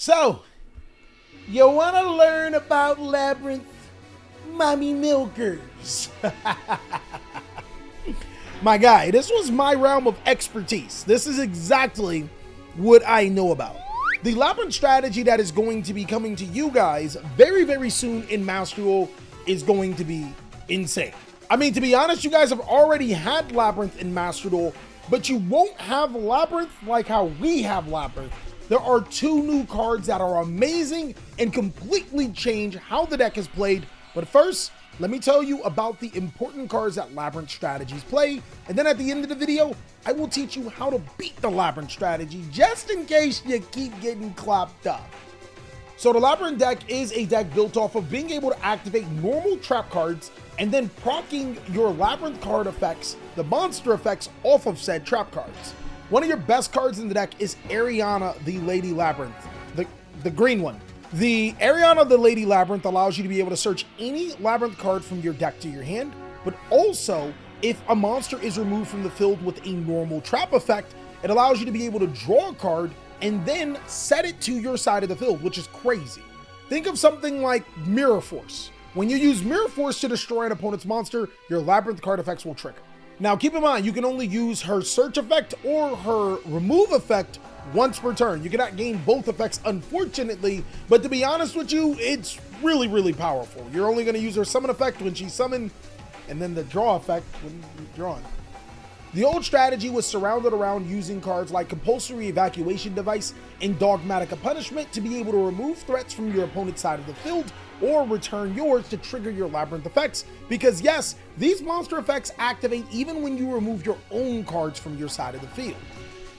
So, you want to learn about Labrynth, mommy milkers? My guy, this was my realm of expertise. This is exactly what I know about. The Labrynth strategy that is going to be coming to you guys very, very soon in Master Duel is going to be insane. I mean, to be honest, you guys have already had Labrynth in Master Duel, but you won't have Labrynth like how we have Labrynth. There are two new cards that are amazing and completely change how the deck is played. But first, let me tell you about the important cards that Labrynth strategies play. And then at the end of the video, I will teach you how to beat the Labrynth strategy just in case you keep getting clapped up. So the Labrynth deck is a deck built off of being able to activate normal trap cards and then proccing your Labrynth card effects, the monster effects, off of said trap cards. One of your best cards in the deck is Ariana, the Lady Labrynth, the green one. The Ariana, the Lady Labrynth allows you to be able to search any Labrynth card from your deck to your hand, but also if a monster is removed from the field with a normal trap effect, it allows you to be able to draw a card and then set it to your side of the field, which is crazy. Think of something like Mirror Force. When you use Mirror Force to destroy an opponent's monster, your Labrynth card effects will trigger. Now keep in mind, you can only use her search effect or her remove effect once per turn. You cannot gain both effects, unfortunately, but to be honest with you, it's really, really powerful. You're only going to use her summon effect when she's summoned, and then the draw effect when you're drawn. The old strategy was surrounded around using cards like Compulsory Evacuation Device and Dogmatic Punishment to be able to remove threats from your opponent's side of the field or return yours to trigger your Labrynth effects, because yes, these monster effects activate even when you remove your own cards from your side of the field.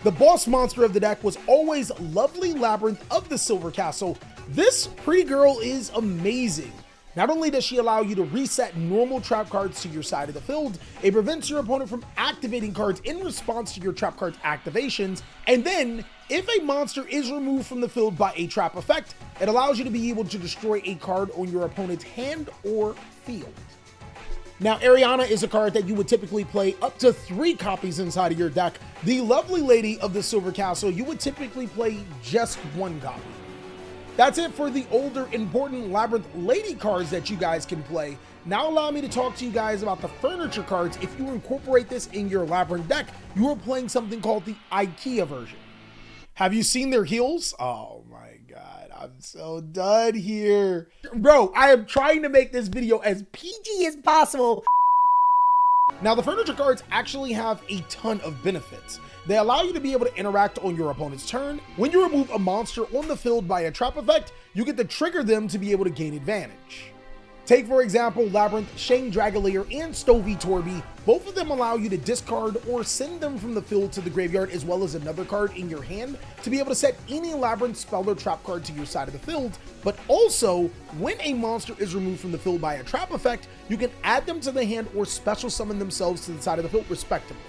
The boss monster of the deck was always Lovely Labrynth of the Silver Castle. This pretty girl is amazing. Not only does she allow you to reset normal trap cards to your side of the field, it prevents your opponent from activating cards in response to your trap card's activations, and then, if a monster is removed from the field by a trap effect, it allows you to be able to destroy a card on your opponent's hand or field. Now, Ariana is a card that you would typically play up to 3 copies inside of your deck. The Lovely Lady of the Silver Castle, you would typically play just 1 copy. That's it for the older important Labrynth Lady cards that you guys can play. Now allow me to talk to you guys about the furniture cards. If you incorporate this in your Labrynth deck, you are playing something called the IKEA version. Have you seen their heels? Oh my God, I'm so done here. Bro, I am trying to make this video as PG as possible. Now, the furniture cards actually have a ton of benefits. They allow you to be able to interact on your opponent's turn. When you remove a monster on the field by a trap effect, you get to trigger them to be able to gain advantage. Take, for example, Labrynth, Shane Dragolair, and Stovey Torby. Both of them allow you to discard or send them from the field to the graveyard, as well as another card in your hand to be able to set any Labrynth spell or trap card to your side of the field. But also, when a monster is removed from the field by a trap effect, you can add them to the hand or special summon themselves to the side of the field, respectively.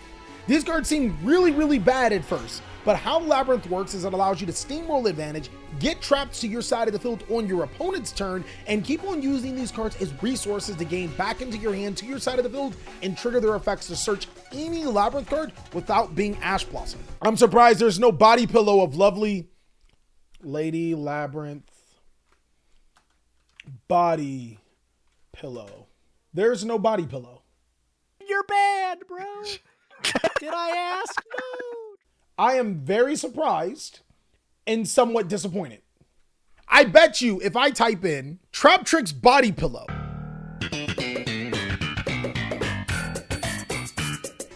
These cards seem really, really bad at first, but how Labrynth works is it allows you to steamroll advantage, get traps to your side of the field on your opponent's turn, and keep on using these cards as resources to gain back into your hand to your side of the field and trigger their effects to search any Labrynth card without being Ash Blossom. I'm surprised there's no body pillow of Lovely Lady Labrynth body pillow. There's no body pillow. You're bad, bro. Did I ask? No. I am very surprised and somewhat disappointed. I bet you if I type in Trap Tricks body pillow,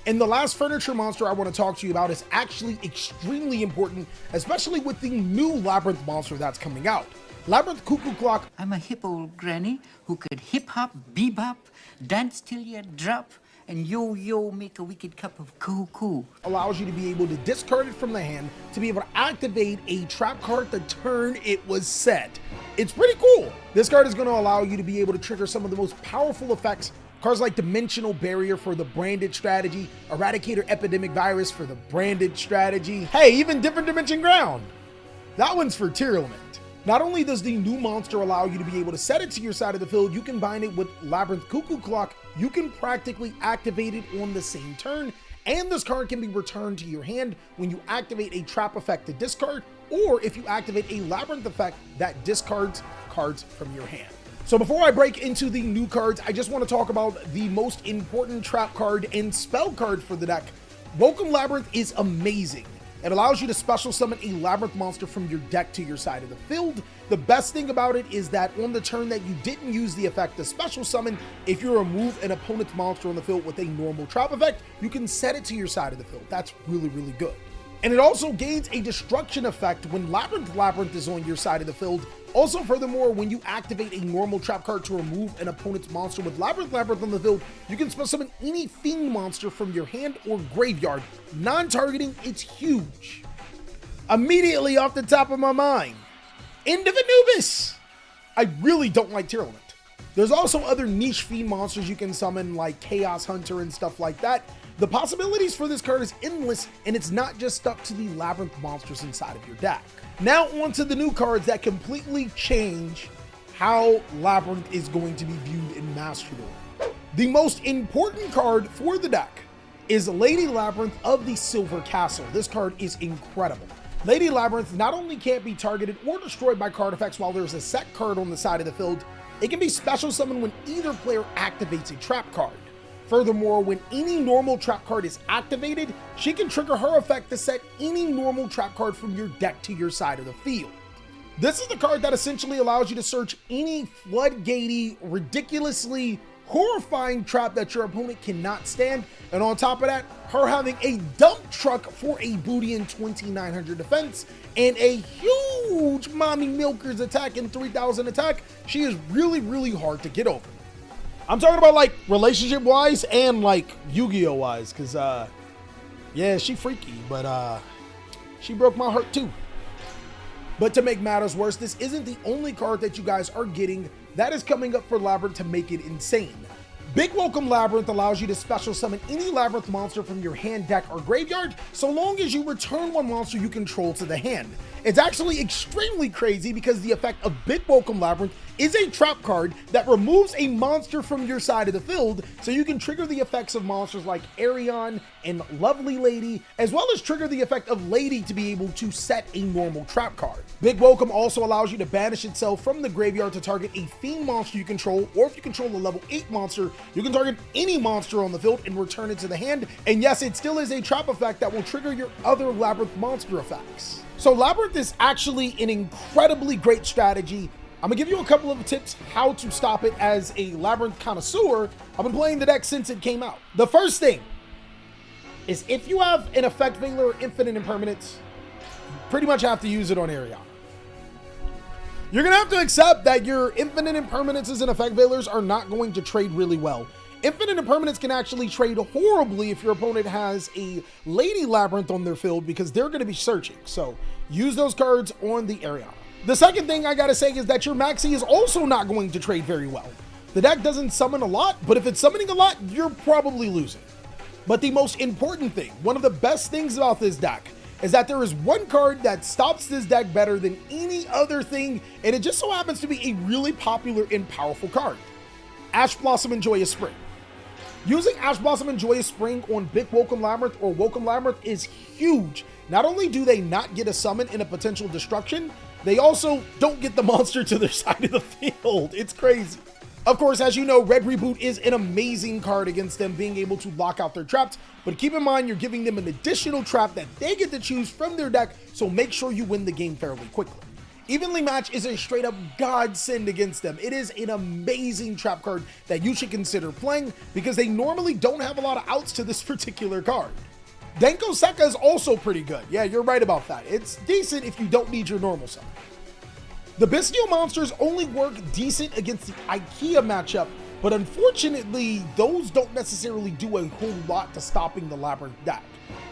and the last furniture monster I want to talk to you about is actually extremely important, especially with the new Labrynth monster that's coming out. Labrynth Cuckoo Clock. I'm a hip old granny who could hip-hop, bebop, dance till you drop, and yo-yo make a wicked cup of cuckoo. Allows you to be able to discard it from the hand to be able to activate a trap card the turn it was set. It's pretty cool. This card is going to allow you to be able to trigger some of the most powerful effects. Cards like Dimensional Barrier for the branded strategy, Eradicator Epidemic Virus for the branded strategy. Hey, even Different Dimension Ground. That one's for tier element. Not only does the new monster allow you to be able to set it to your side of the field, you combine it with Labrynth Cuckoo Clock, you can practically activate it on the same turn, and this card can be returned to your hand when you activate a trap effect to discard or if you activate a Labrynth effect that discards cards from your hand. So before I break into the new cards, I just want to talk about the most important trap card and spell card for the deck. Welcome Labrynth is amazing. It allows you to special summon a Labrynth monster from your deck to your side of the field. The best thing about it is that on the turn that you didn't use the effect to special summon, if you remove an opponent's monster on the field with a normal trap effect, you can set it to your side of the field. That's really, really good. And it also gains a destruction effect when Labrynth is on your side of the field. Also, furthermore, when you activate a normal trap card to remove an opponent's monster with Labrynth on the field, you can special summon any Fiend monster from your hand or graveyard. Non-targeting, it's huge. Immediately off the top of my mind, End of Anubis. I really don't like Tearlament. There's also other niche Fiend monsters you can summon like Chaos Hunter and stuff like that. The possibilities for this card is endless, and it's not just stuck to the Labrynth monsters inside of your deck. Now on to the new cards that completely change how Labrynth is going to be viewed in Master Duel. The most important card for the deck is Lady Labrynth of the Silver Castle. This card is incredible. Lady Labrynth not only can't be targeted or destroyed by card effects while there's a set card on the side of the field, it can be special summoned when either player activates a trap card. Furthermore, when any normal trap card is activated, she can trigger her effect to set any normal trap card from your deck to your side of the field. This is the card that essentially allows you to search any floodgatey, ridiculously horrifying trap that your opponent cannot stand, and on top of that, her having a dump truck for a booty in 2900 defense and a huge Mommy Milker's attack and 3000 attack, she is really, really hard to get over. I'm talking about like relationship wise and like Yu-Gi-Oh wise, because yeah, she freaky, but she broke my heart too. But to make matters worse, this isn't the only card that you guys are getting that is coming up for Labrynth to make it insane. Big Welcome Labrynth allows you to special summon any Labrynth monster from your hand, deck, or graveyard, so long as you return one monster you control to the hand. It's actually extremely crazy because the effect of Big Welcome Labrynth is a trap card that removes a monster from your side of the field, so you can trigger the effects of monsters like Arion and Lovely Lady, as well as trigger the effect of Lady to be able to set a normal trap card. Big Welcome also allows you to banish itself from the graveyard to target a Fiend monster you control, or if you control a level 8 monster, you can target any monster on the field and return it to the hand. And yes, it still is a trap effect that will trigger your other Labrynth monster effects. So Labrynth is actually an incredibly great strategy. I'm gonna give you a couple of tips how to stop it as a Labrynth connoisseur. I've been playing the deck since it came out. The first thing is if you have an Effect Veiler or Infinite Impermanence, you pretty much have to use it on Arion. You're gonna have to accept that your Infinite Impermanences and Effect Veilers are not going to trade really well. Infinite Impermanence can actually trade horribly if your opponent has a Lady Labrynth on their field because they're going to be searching. So use those cards on the Arion. The second thing I got to say is that your Maxi is also not going to trade very well. The deck doesn't summon a lot, but if it's summoning a lot, you're probably losing. But the most important thing, one of the best things about this deck, is that there is one card that stops this deck better than any other thing, and it just so happens to be a really popular and powerful card. Ash Blossom and Joyous Spring. Using Ash Blossom and Joyous Spring on Big Welcome Labrynth or Welcome Labrynth is huge. Not only do they not get a summon in a potential destruction, they also don't get the monster to their side of the field. It's crazy. Of course, as you know, Red Reboot is an amazing card against them being able to lock out their traps, but keep in mind you're giving them an additional trap that they get to choose from their deck, so make sure you win the game fairly quickly. Evenly Match is a straight up godsend against them. It is an amazing trap card that you should consider playing because they normally don't have a lot of outs to this particular card. Denko Sekka is also pretty good. Yeah, you're right about that. It's decent if you don't need your normal summon. The Bestial monsters only work decent against the IKEA matchup, but unfortunately, those don't necessarily do a whole lot to stopping the Labrynth deck.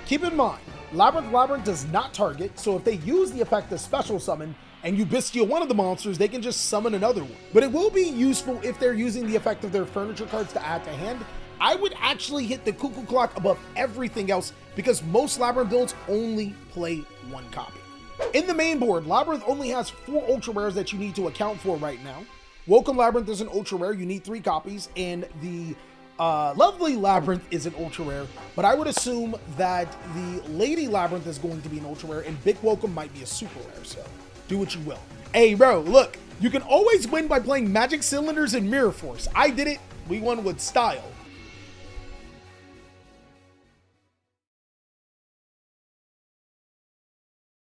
Keep in mind, Labrynth does not target, so if they use the effect of Special Summon, and you Bestial one of the monsters, they can just summon another one. But it will be useful if they're using the effect of their furniture cards to add to hand. I would actually hit the Cuckoo Clock above everything else because most Labrynth builds only play one copy. In the main board, Labrynth only has 4 ultra rares that you need to account for right now. Welcome Labrynth is an ultra rare, you need 3 copies, and the Lovely Labrynth is an ultra rare, but I would assume that the Lady Labrynth is going to be an ultra rare, and Big Welcome might be a super rare, so do what you will. Hey, bro, look, you can always win by playing Magic Cylinders and Mirror Force. I did it. We won with style.